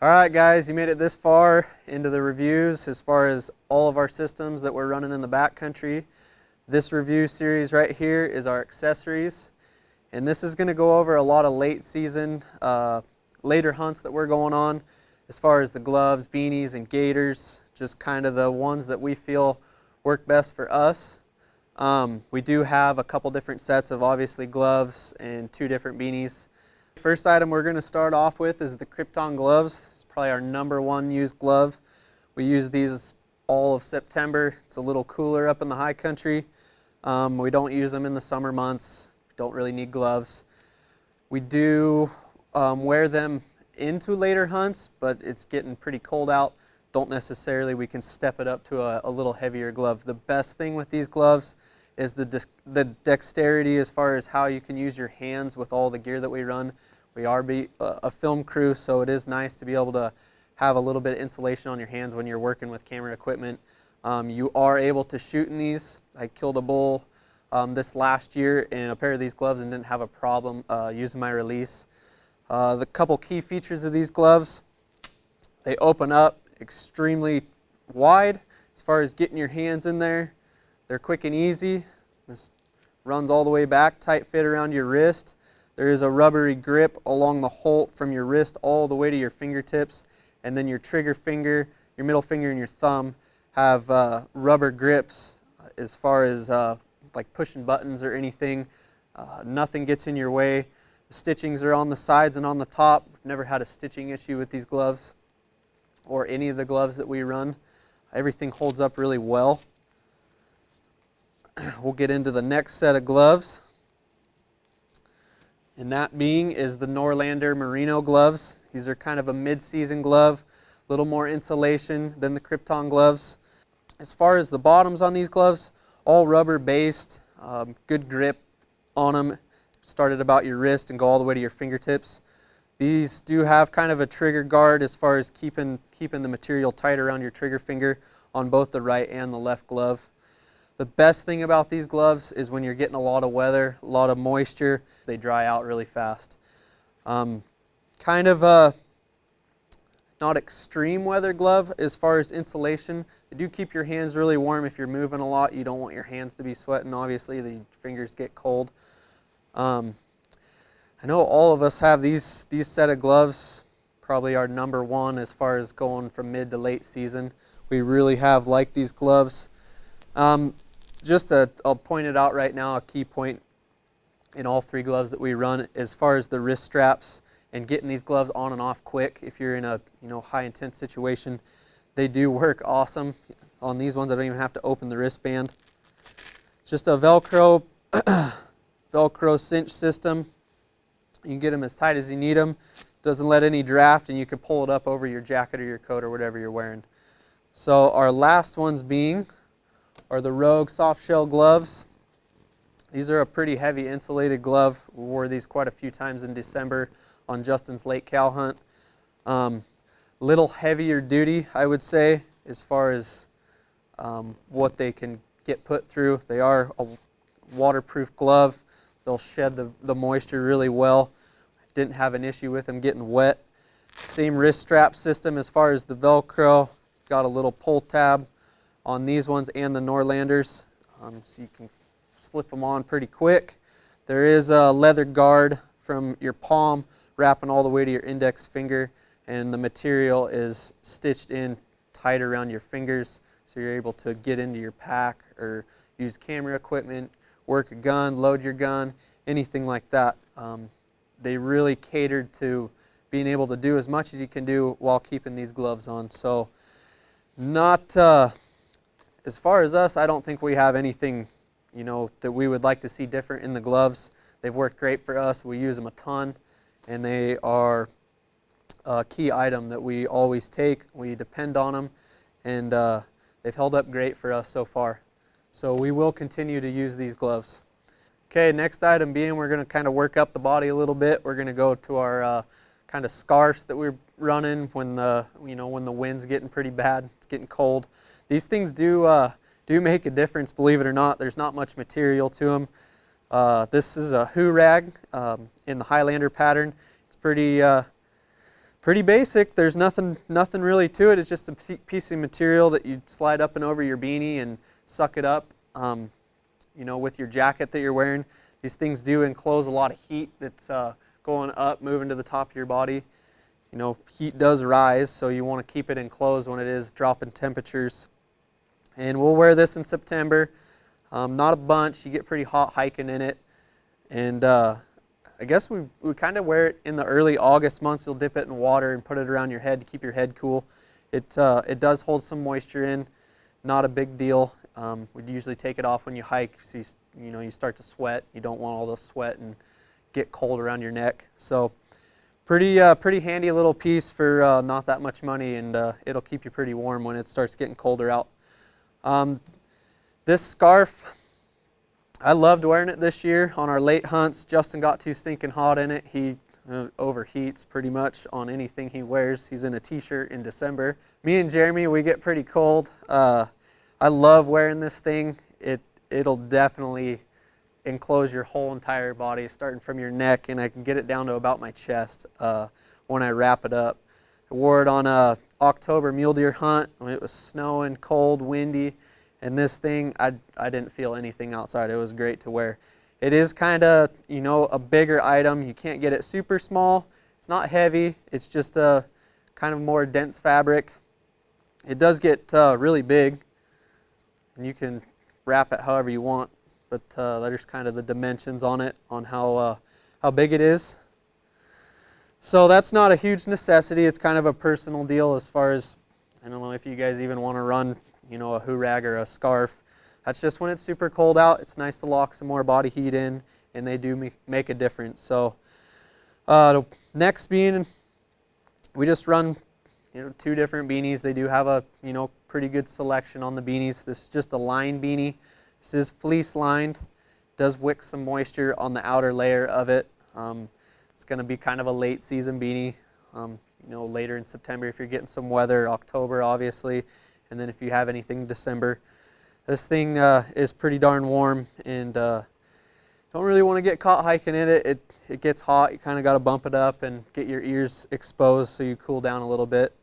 Alright guys, you made it this far into the reviews as far as all of our systems that we're running in the backcountry. This review series right here is our accessories, and this is going to go over a lot of late season, later hunts that we're going on as far as the gloves, beanies, and gaiters, just kind of the ones that we feel work best for us. We do have a couple different sets of obviously gloves and two different beanies. First item we're going to start off with is the Kryptek gloves. It's probably our #1 used glove. We use these all of September. It's a little cooler up in the high country. We don't use them in the summer months. Don't really need gloves. We do wear them into later hunts, but it's getting pretty cold out. Don't necessarily, we can step it up to a little heavier glove. The best thing with these gloves is the dexterity as far as how you can use your hands with all the gear that we run. We are a film crew, so it is nice to be able to have a little bit of insulation on your hands when you're working with camera equipment. You are able to shoot in these. I killed a bull this last year in a pair of these gloves and didn't have a problem using my release. The couple key features of these gloves: they open up extremely wide as far as getting your hands in there. They're quick and easy. This runs all the way back, tight fit around your wrist. There is a rubbery grip along the whole from your wrist all the way to your fingertips, and then your trigger finger, your middle finger, and your thumb have rubber grips as far as like pushing buttons or anything. Nothing gets in your way. The stitchings are on the sides and on the top. We've never had a stitching issue with these gloves or any of the gloves that we run. Everything holds up really well. We'll get into the next set of gloves, and that being is the Norlander Merino gloves. These are kind of a mid-season glove, a little more insulation than the Kryptek gloves. As far as the bottoms on these gloves, all rubber based, good grip on them. Start at about your wrist and go all the way to your fingertips. These do have kind of a trigger guard as far as keeping the material tight around your trigger finger on both the right and the left glove. The best thing about these gloves is when you're getting a lot of weather, a lot of moisture, they dry out really fast. Kind of a not extreme weather glove as far as insulation. They do keep your hands really warm if you're moving a lot. You don't want your hands to be sweating, obviously. The fingers get cold. I know all of us have these set of gloves, probably our #1 as far as going from mid to late season. We really have liked these gloves. I'll point it out right now, a key point in all three gloves that we run as far as the wrist straps and getting these gloves on and off quick if you're in a high intense situation. They do work awesome. On these ones I don't even have to open the wristband. Just a Velcro cinch system. You can get them as tight as you need them. Doesn't let any draft, and you can pull it up over your jacket or your coat or whatever you're wearing. So our last ones are the Rogue soft shell gloves. These are a pretty heavy insulated glove. We wore these quite a few times in December on Justin's lake cow hunt. Little heavier duty, I would say, as far as what they can get put through. They are a waterproof glove. They'll shed the moisture really well. Didn't have an issue with them getting wet. Same wrist strap system as far as the Velcro. Got a little pull tab on these ones and the Norlanders, so you can slip them on pretty quick. There is a leather guard from your palm wrapping all the way to your index finger, and the material is stitched in tight around your fingers, so you're able to get into your pack or use camera equipment, work a gun, load your gun, anything like that. They really catered to being able to do as much as you can do while keeping these gloves on. So not as far as us, I don't think we have anything that we would like to see different in the gloves. They've worked great for us. We use them a ton, and they are a key item that we always take. We depend on them, and they've held up great for us so far. So we will continue to use these gloves. Okay, next item being, we're going to kind of work up the body a little bit. We're going to go to our kind of scarves that we're running when the wind's getting pretty bad. It's getting cold. These things do make a difference, believe it or not. There's not much material to them. This is a Hoo rag in the Highlander pattern. It's pretty Pretty basic. There's nothing really to it. It's just a piece of material that you slide up and over your beanie and suck it up. You know, with your jacket that you're wearing, these things do enclose a lot of heat that's going up, moving to the top of your body. You know, heat does rise, so you want to keep it enclosed when it is dropping temperatures. And we'll wear this in September. Not a bunch. You get pretty hot hiking in it. And I guess we kind of wear it in the early August months. You'll dip it in water and put it around your head to keep your head cool. It does hold some moisture in. Not a big deal. We'd usually take it off when you hike, so you start to sweat. You don't want all the sweat and get cold around your neck. So pretty handy little piece for not that much money, and it'll keep you pretty warm when it starts getting colder out. This scarf, I loved wearing it this year on our late hunts. Justin got too stinking hot in it. He overheats pretty much on anything he wears. He's in a t-shirt in December. Me and Jeremy, we get pretty cold. I love wearing this thing. It'll definitely enclose your whole entire body, starting from your neck, and I can get it down to about my chest when I wrap it up. I wore it on a October mule deer hunt when it was snowing, cold, windy, and this thing, I didn't feel anything outside. It was great to wear. It is kind of, a bigger item. You can't get it super small. It's not heavy. It's just a kind of more dense fabric. It does get really big, and you can wrap it however you want, but there's kind of the dimensions on it, on how big it is. So that's not a huge necessity. It's kind of a personal deal as far as, I don't know if you guys even want to run, a hoorag or a scarf. That's just when it's super cold out. It's nice to lock some more body heat in, and they do make a difference. So next being, we just run 2 different beanies. They do have a pretty good selection on the beanies. This is just a lined beanie. This is fleece lined. Does wick some moisture on the outer layer of it. It's going to be kind of a late season beanie. Later in September if you're getting some weather, October obviously, and then if you have anything December. This thing is pretty darn warm, and don't really want to get caught hiking in it. It gets hot. You kind of got to bump it up and get your ears exposed so you cool down a little bit.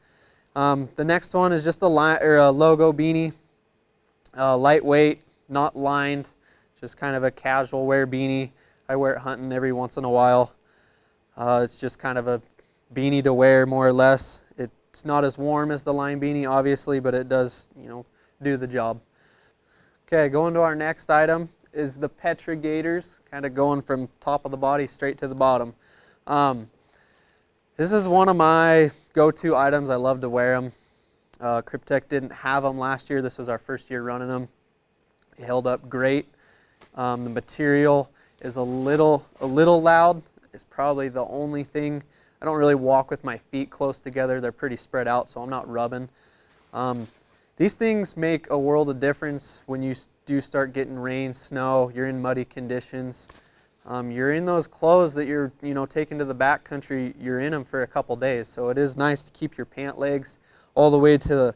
The next one is just a logo beanie, lightweight, not lined, just kind of a casual wear beanie. I wear it hunting every once in a while. It's just kind of a beanie to wear, more or less. It's not as warm as the line beanie, obviously, but it does, do the job. Okay, going to our next item is the Petra gaiters, kind of going from top of the body straight to the bottom. This is one of my go-to items. I love to wear them. Kryptek didn't have them last year. This was our first year running them. They held up great. The material is a little loud. It's probably the only thing. I don't really walk with my feet close together. They're pretty spread out, so I'm not rubbing. These things make a world of difference when you do start getting rain, snow, you're in muddy conditions. You're in those clothes that you're taking to the backcountry. You're in them for a couple days, so it is nice to keep your pant legs all the way to the,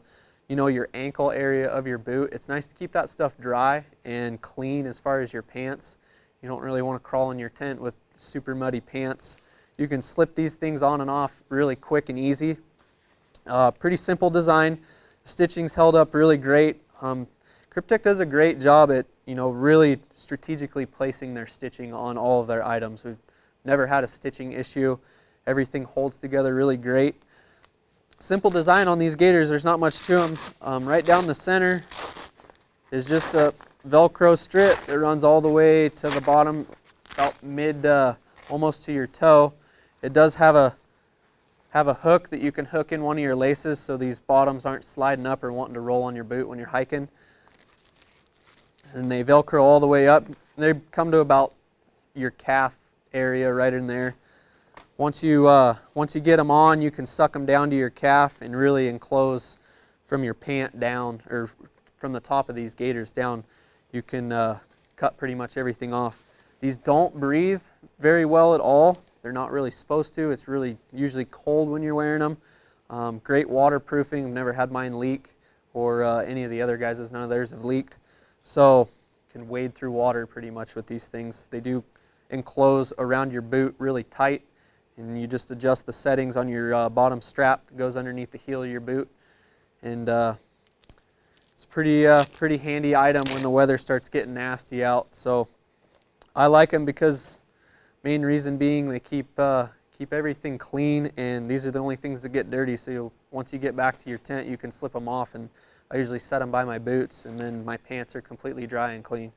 your ankle area of your boot. It's nice to keep that stuff dry and clean as far as your pants. You don't really want to crawl in your tent with super muddy pants. You can slip these things on and off really quick and easy. Pretty simple design. Stitching's held up really great. Kryptek does a great job at really strategically placing their stitching on all of their items. We've never had a stitching issue. Everything holds together really great. Simple design on these gaiters. There's not much to them. Right down the center is just a Velcro strip that runs all the way to the bottom, about mid, almost to your toe. It does have a hook that you can hook in one of your laces so these bottoms aren't sliding up or wanting to roll on your boot when you're hiking. And they Velcro all the way up. They come to about your calf area right in there. Once you get them on, you can suck them down to your calf and really enclose from your pant down, or from the top of these gaiters down. You can cut pretty much everything off. These don't breathe very well at all. They're not really supposed to. It's really usually cold when you're wearing them. Great waterproofing. I've never had mine leak, or any of the other guys', none of theirs have leaked. So you can wade through water pretty much with these things. They do enclose around your boot really tight. and you just adjust the settings on your bottom strap that goes underneath the heel of your boot. And it's pretty handy item when the weather starts getting nasty out. So I like them because main reason being they keep everything clean, and these are the only things that get dirty. So once you get back to your tent, you can slip them off, and I usually set them by my boots, and then my pants are completely dry and clean.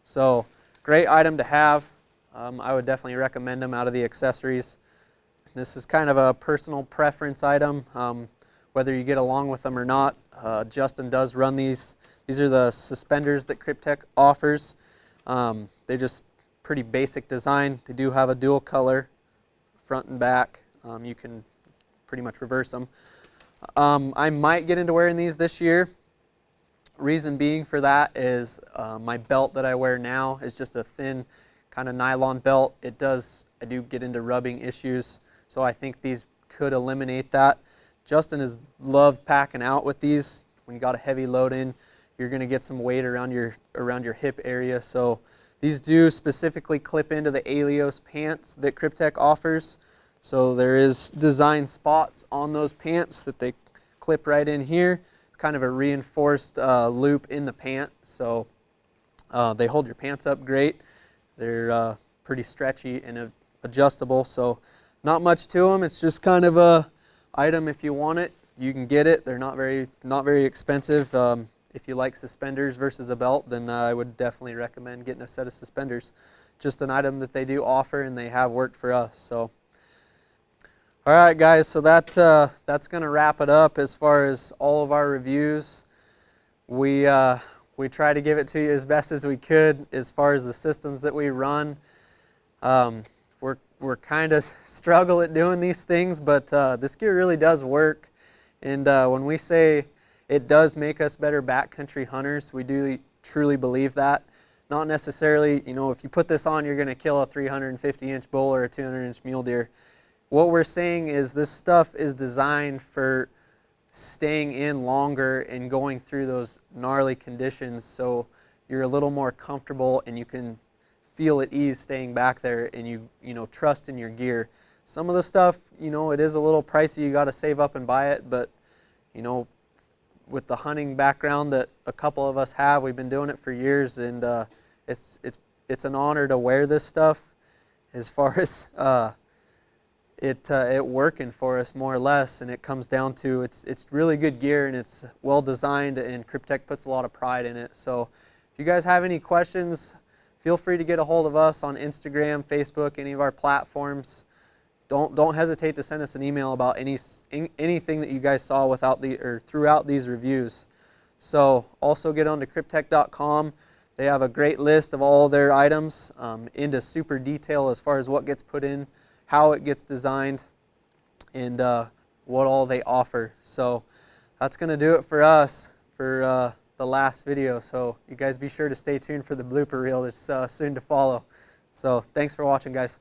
So great item to have. I would definitely recommend them out of the accessories. This is kind of a personal preference item, whether you get along with them or not. Justin does run these. These are the suspenders that Kryptek offers. They're just pretty basic design. They do have a dual color, front and back. You can pretty much reverse them. I might get into wearing these this year. Reason being for that is my belt that I wear now is just a thin kind of nylon belt. I do get into rubbing issues, so I think these could eliminate that. Justin has loved packing out with these. When you got a heavy load in, you're going to get some weight around your hip area. So these do specifically clip into the Alios pants that Kryptek offers. So there is design spots on those pants that they clip right in here. Kind of a reinforced loop in the pant, so they hold your pants up great. They're pretty stretchy and adjustable, so not much to them. It's just kind of a item. If you want it, you can get it. They're not very expensive. If you like suspenders versus a belt, then I would definitely recommend getting a set of suspenders. Just an item that they do offer, and they have worked for us. So. All right, guys, so that's going to wrap it up as far as all of our reviews. We try to give it to you as best as we could as far as the systems that we run. We're kind of struggle at doing these things, but this gear really does work. And when we say it does make us better backcountry hunters, we do truly believe that. Not necessarily, if you put this on, you're going to kill a 350-inch bull or a 200-inch mule deer. What we're saying is this stuff is designed for staying in longer and going through those gnarly conditions, so you're a little more comfortable and you can feel at ease staying back there, and you trust in your gear. Some of the stuff, it is a little pricey. You got to save up and buy it, but with the hunting background that a couple of us have, we've been doing it for years, and it's an honor to wear this stuff. As far as it working for us more or less, and it comes down to it's really good gear, and it's well designed, and Kryptek puts a lot of pride in it. So if you guys have any questions, feel free to get a hold of us on Instagram, Facebook, any of our platforms. Don't hesitate to send us an email about anything that you guys saw throughout these reviews. So also get onto kryptek.com. They have a great list of all their items into super detail as far as what gets put in, how it gets designed, and what all they offer. So that's going to do it for us for the last video. So you guys be sure to stay tuned for the blooper reel that's soon to follow. So thanks for watching, guys.